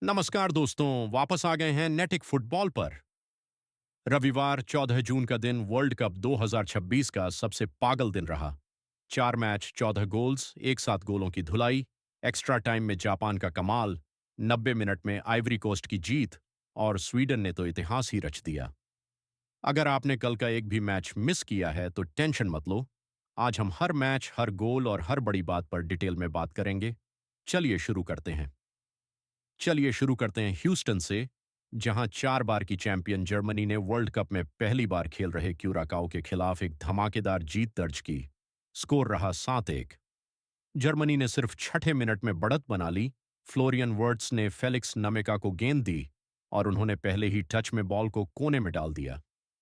नमस्कार दोस्तों, वापस आ गए हैं नेटिक फुटबॉल पर। रविवार 14 जून का दिन वर्ल्ड कप 2026 का सबसे पागल दिन रहा। 4 मैच, 14 गोल्स, एक साथ गोलों की धुलाई, एक्स्ट्रा टाइम में जापान का कमाल, 90 मिनट में आइवरी कोस्ट की जीत और स्वीडन ने तो इतिहास ही रच दिया। अगर आपने कल का एक भी मैच मिस किया है तो टेंशन मत लो। आज हम हर मैच, हर गोल और हर बड़ी बात पर डिटेल में बात करेंगे। चलिए शुरू करते हैं। ह्यूस्टन से, जहां 4 बार की चैंपियन जर्मनी ने वर्ल्ड कप में पहली बार खेल रहे क्यूराकाओ के खिलाफ एक धमाकेदार जीत दर्ज की। स्कोर रहा 7-1। जर्मनी ने सिर्फ छठे मिनट में बढ़त बना ली। फ्लोरियन वर्ट्स ने फेलिक्स नमेका को गेंद दी और उन्होंने पहले ही टच में बॉल को कोने में डाल दिया।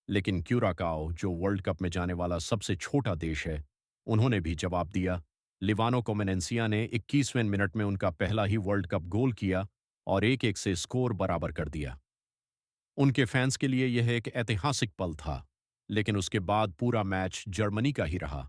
लेकिन क्यूराकाओ, जो वर्ल्ड कप में जाने वाला सबसे छोटा देश है, उन्होंने भी जवाब दिया। लिवानो कोमेनेंसिया ने 21वें मिनट में उनका पहला ही वर्ल्ड कप गोल किया और 1-1 से स्कोर बराबर कर दिया। उनके फैंस के लिए यह एक ऐतिहासिक पल था, लेकिन उसके बाद पूरा मैच जर्मनी का ही रहा।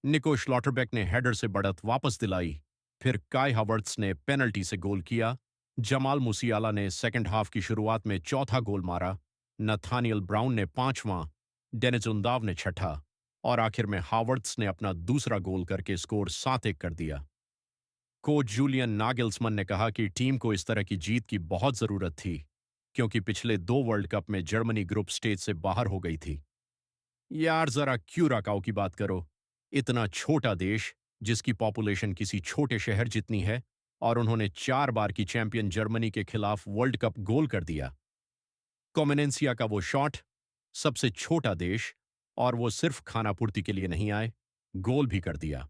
निको श्लॉटरबेक ने हेडर से बढ़त वापस दिलाई, फिर काई हावर्ट्स ने पेनल्टी से गोल किया, जमाल मुसियाला ने सेकंड हाफ की शुरुआत में चौथा गोल मारा, नथानियल ब्राउन ने पांचवां, डेनिस उंदाव ने छठा और आखिर में हावर्ट्स ने अपना दूसरा गोल करके स्कोर 7-1 कर दिया। कोच जूलियन नागेल्समन ने कहा कि टीम को इस तरह की जीत की बहुत जरूरत थी, क्योंकि पिछले 2 वर्ल्ड कप में जर्मनी ग्रुप स्टेज से बाहर हो गई थी। यार जरा क्यूराकाओ की बात करो। इतना छोटा देश, जिसकी पॉपुलेशन किसी छोटे शहर जितनी है, और उन्होंने 4 बार की चैंपियन जर्मनी के खिलाफ वर्ल्ड कप गोल कर दिया। कोमेनेंसिया का वो शॉट, सबसे छोटा देश, और वो सिर्फ खानापूर्ति के लिए नहीं आए, गोल भी कर दिया।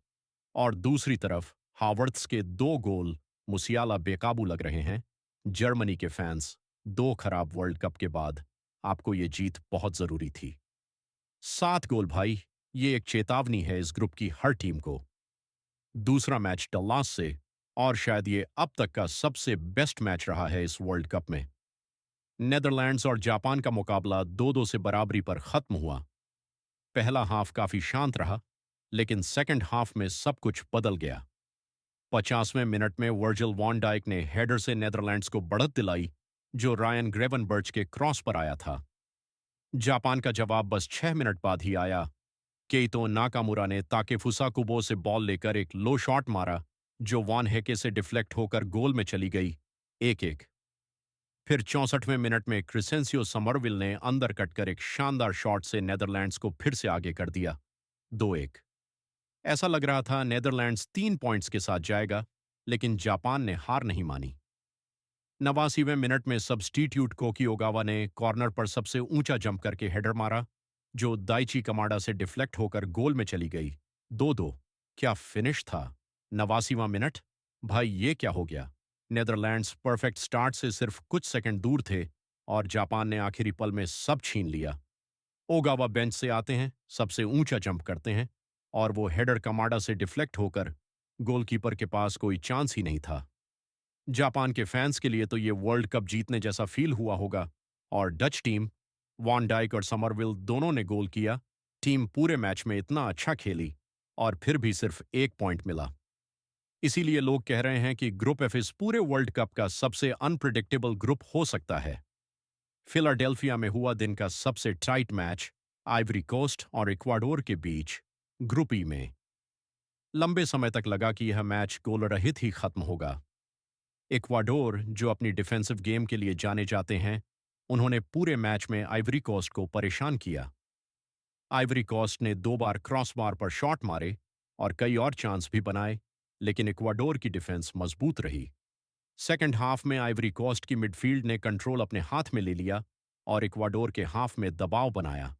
और दूसरी तरफ हावर्ट्स के 2 गोल, मुसियाला बेकाबू लग रहे हैं। जर्मनी के फैंस, 2 खराब वर्ल्ड कप के बाद आपको ये जीत बहुत जरूरी थी। 7 गोल भाई, ये एक चेतावनी है इस ग्रुप की हर टीम को। दूसरा मैच डल्लास से, और शायद ये अब तक का सबसे बेस्ट मैच रहा है इस वर्ल्ड कप में। नेदरलैंड्स और जापान का मुकाबला 2-2 से बराबरी पर खत्म हुआ। पहला हाफ काफी शांत रहा, लेकिन सेकंड हाफ में सब कुछ बदल गया। 50वें मिनट में वर्जिल वॉन डाइक ने हेडर से नेदरलैंड्स को बढ़त दिलाई, जो रायन ग्रेवनबर्च के क्रॉस पर आया था। जापान का जवाब बस 6 मिनट बाद ही आया। केइतो नाकामुरा ने ताकेफुसा कुबो से बॉल लेकर एक लो शॉट मारा, जो वॉन हेके से डिफ्लेक्ट होकर गोल में चली गई। 1-1। फिर 64वें मिनट में क्रिसेंसियो समरविल ने अंदर कटकर एक शानदार शॉट से नेदरलैंड्स को फिर से आगे कर दिया। 2-1। ऐसा लग रहा था नेदरलैंड्स 3 पॉइंट्स के साथ जाएगा, लेकिन जापान ने हार नहीं मानी। 89वें मिनट में सब्स्टिट्यूट कोकी ओगावा ने कॉर्नर पर सबसे ऊंचा जंप करके हेडर मारा, जो दाइची कमाडा से डिफ्लेक्ट होकर गोल में चली गई। 2-2। क्या फिनिश था। 89वां मिनट, भाई ये क्या हो गया। नेदरलैंड्स परफेक्ट स्टार्ट से सिर्फ कुछ सेकंड दूर थे और जापान ने आखिरी पल में सब छीन लिया। ओगावा बेंच से आते हैं, सबसे ऊंचा जंप करते हैं, और वो हेडर कमाडा से डिफ्लेक्ट होकर गोलकीपर के पास कोई चांस ही नहीं था। जापान के फैंस के लिए तो ये वर्ल्ड कप जीतने जैसा फील हुआ होगा। और डच टीम, वॉन डाइक और समरविल दोनों ने गोल किया। टीम पूरे मैच में इतना अच्छा खेली और फिर भी सिर्फ 1 पॉइंट मिला। इसीलिए लोग कह रहे हैं कि ग्रुप एफ इस पूरे वर्ल्ड कप का सबसे अनप्रिडिक्टेबल ग्रुप हो सकता है। फिलाडेल्फिया में हुआ दिन का सबसे टाइट मैच, आइवरी कोस्ट और इक्वाडोर के बीच, ग्रुप ई में। लंबे समय तक लगा कि यह मैच गोल रहित ही खत्म होगा। इक्वाडोर, जो अपनी डिफेंसिव गेम के लिए जाने जाते हैं, उन्होंने पूरे मैच में आइवरी कोस्ट को परेशान किया। आइवरी कोस्ट ने 2 बार क्रॉसबार पर शॉट मारे और कई और चांस भी बनाए, लेकिन इक्वाडोर की डिफेंस मजबूत रही। सेकंड हाफ में आइवरी कोस्ट की मिडफील्ड ने कंट्रोल अपने हाथ में ले लिया और इक्वाडोर के हाफ में दबाव बनाया।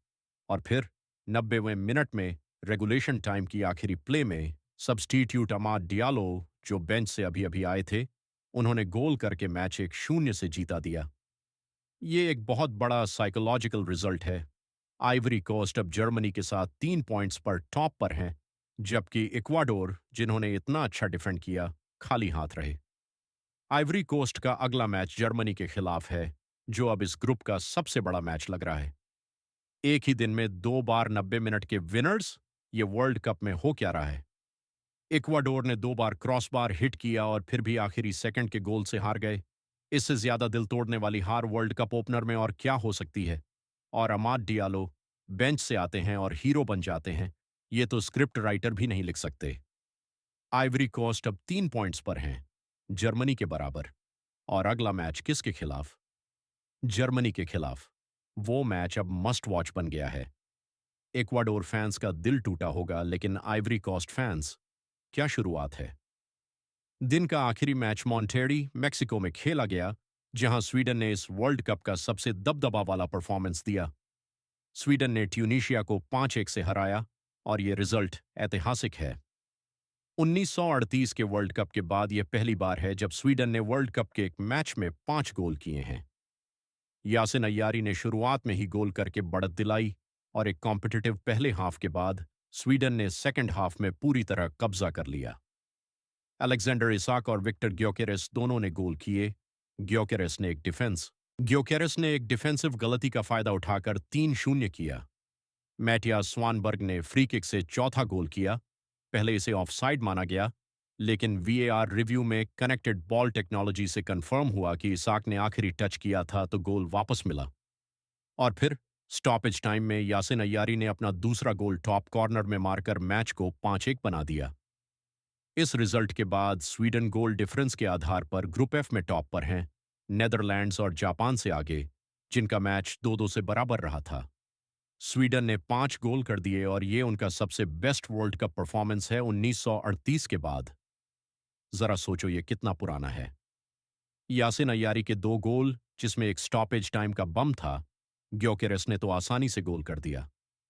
और फिर 90वें मिनट में रेगुलेशन टाइम की आखिरी प्ले में सब्स्टिट्यूट अमाद डियालो, जो बेंच से अभी अभी आए थे, उन्होंने गोल करके मैच 1-0 से जीता दिया। ये एक बहुत बड़ा साइकोलॉजिकल रिजल्ट है। आइवरी कोस्ट अब जर्मनी के साथ 3 पॉइंट्स पर टॉप पर हैं, जबकि इक्वाडोर, जिन्होंने इतना अच्छा डिफेंड किया, खाली हाथ रहे। आइवरी कोस्ट का अगला मैच जर्मनी के खिलाफ है, जो अब इस ग्रुप का सबसे बड़ा मैच लग रहा है। एक ही दिन में 2 बार 90 मिनट के विनर्स, ये वर्ल्ड कप में हो क्या रहा है। इक्वाडोर ने 2 बार क्रॉसबार हिट किया और फिर भी आखिरी सेकंड के गोल से हार गए। इससे ज्यादा दिल तोड़ने वाली हार वर्ल्ड कप ओपनर में और क्या हो सकती है। और अमाद डियालो बेंच से आते हैं और हीरो बन जाते हैं। ये तो स्क्रिप्ट राइटर भी नहीं लिख सकते। आइवरी कोस्ट अब 3 पॉइंट्स पर हैं, जर्मनी के बराबर। और अगला मैच किसके खिलाफ? जर्मनी के खिलाफ। वो मैच अब मस्ट वॉच बन गया है। इक्वाडोर फैंस का दिल टूटा होगा, लेकिन आइवरी कोस्ट फैंस, क्या शुरुआत है। दिन का आखिरी मैच मॉन्टेरी, मेक्सिको में खेला गया, जहां स्वीडन ने इस वर्ल्ड कप का सबसे दबदबा वाला परफॉर्मेंस दिया। स्वीडन ने ट्यूनीशिया को 5-1 से हराया और यह रिजल्ट ऐतिहासिक है। 1938 के वर्ल्ड कप के बाद यह पहली बार है जब स्वीडन ने वर्ल्ड कप के एक मैच में 5 गोल किए हैं। यासिन अय्यारी ने शुरुआत में ही गोल करके बढ़त दिलाई और एक कॉम्पिटिटिव पहले हाफ के बाद स्वीडन ने सेकंड हाफ में पूरी तरह कब्जा कर लिया। अलेक्जेंडर इसाक और विक्टर ग्योकेरेस दोनों ने गोल किए। ग्योकेरेस ने एक डिफेंसिव गलती का फायदा उठाकर 3-0 किया। मैटियास स्वानबर्ग ने फ्री किक से चौथा गोल किया। पहले इसे ऑफसाइड माना गया, लेकिन वीएआर रिव्यू में कनेक्टेड बॉल टेक्नोलॉजी से कंफर्म हुआ कि इसाक ने आखिरी टच किया था, तो गोल वापस मिला। और फिर स्टॉपेज टाइम में यासिन अय्यारी ने अपना दूसरा गोल टॉप कॉर्नर में मारकर मैच को 5-1 बना दिया। इस रिजल्ट के बाद स्वीडन गोल डिफरेंस के आधार पर ग्रुप एफ में टॉप पर हैं, नेदरलैंड्स और जापान से आगे, जिनका मैच 2-2 से बराबर रहा था। स्वीडन ने 5 गोल कर दिए और ये उनका सबसे बेस्ट वर्ल्ड कप परफॉर्मेंस है 1938 के बाद। जरा सोचो ये कितना पुराना है। यासिन अय्यारी के 2 गोल, जिसमें एक स्टॉपेज टाइम का बम था, ग्योकेरेस ने तो आसानी से गोल कर दिया।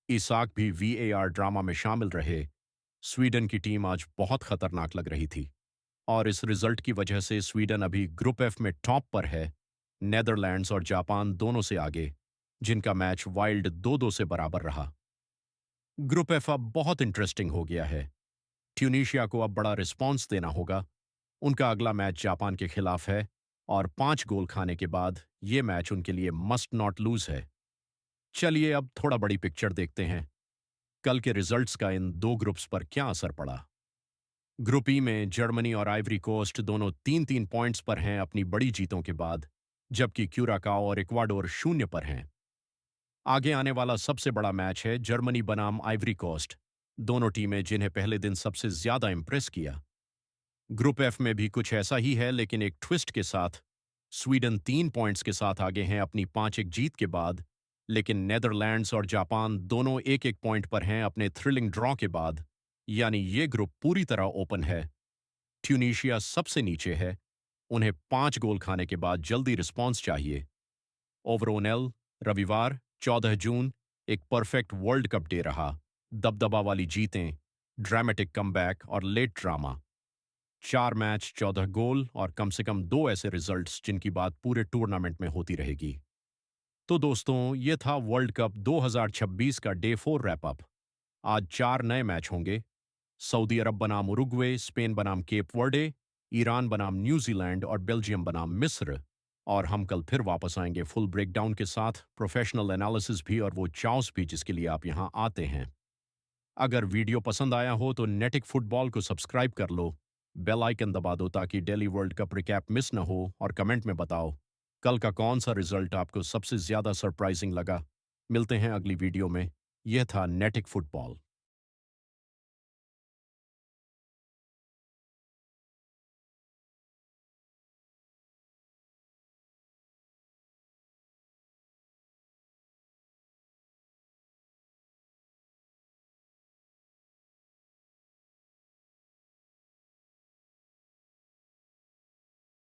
इसाक भी वीएआर ड्रामा में शामिल रहे। स्वीडन की टीम आज बहुत खतरनाक लग रही थी और इस रिजल्ट की वजह से स्वीडन अभी ग्रुप एफ में टॉप पर है, नेदरलैंड्स और जापान दोनों से आगे, जिनका मैच वाइल्ड 2-2 से बराबर रहा। ग्रुप एफ अब बहुत इंटरेस्टिंग हो गया है। ट्यूनीशिया को अब बड़ा रिस्पॉन्स देना होगा। उनका अगला मैच जापान के खिलाफ है और 5 गोल खाने के बाद ये मैच उनके लिए मस्ट नॉट लूज है। चलिए अब थोड़ा बड़ी पिक्चर देखते हैं। कल के रिजल्ट्स का इन 2 ग्रुप्स पर क्या असर पड़ा। ग्रुप ई में जर्मनी और आइवरी कोस्ट दोनों 3-3 पॉइंट्स पर हैं अपनी बड़ी जीतों के बाद, जबकि क्यूराकाओ और इक्वाडोर 0 पर हैं। आगे आने वाला सबसे बड़ा मैच है जर्मनी बनाम आइवरी कोस्ट, दोनों टीमें जिन्हें पहले दिन सबसे ज्यादा इंप्रेस किया। ग्रुप एफ में भी कुछ ऐसा ही है, लेकिन एक ट्विस्ट के साथ। स्वीडन 3 पॉइंट्स के साथ आगे हैं अपनी 5-1 जीत के बाद, लेकिन नेदरलैंड्स और जापान दोनों 1-1 पॉइंट पर हैं अपने थ्रिलिंग ड्रॉ के बाद, यानी ये ग्रुप पूरी तरह ओपन है। ट्यूनीशिया सबसे नीचे है, उन्हें 5 गोल खाने के बाद जल्दी रिस्पॉन्स चाहिए। ओवरऑल रविवार 14 जून एक परफेक्ट वर्ल्ड कप डे रहा। दबदबा वाली जीतें, ड्रामेटिक कमबैक और लेट ड्रामा। 4 मैच, 14 गोल और कम से कम 2 ऐसे रिजल्ट्स जिनकी बात पूरे टूर्नामेंट में होती रहेगी। तो दोस्तों, ये था वर्ल्ड कप 2026 का डे 4 रैप अप। आज 4 नए मैच होंगे। सऊदी अरब बनाम उरुग्वे, स्पेन बनाम केप वर्डे, ईरान बनाम न्यूजीलैंड और बेल्जियम बनाम मिस्र। और हम कल फिर वापस आएंगे फुल ब्रेकडाउन के साथ, प्रोफेशनल एनालिसिस भी और वो चाउस भी जिसके लिए आप यहाँ आते हैं। अगर वीडियो पसंद आया हो तो नेटिक फुटबॉल को सब्सक्राइब कर लो, बेल आइकन दबा दो ताकि daily world cup recap miss न हो, और कमेंट में बताओ कल का कौन सा रिजल्ट आपको सबसे ज्यादा सरप्राइजिंग लगा। मिलते हैं अगली वीडियो में। यह था नेटिक फुटबॉल।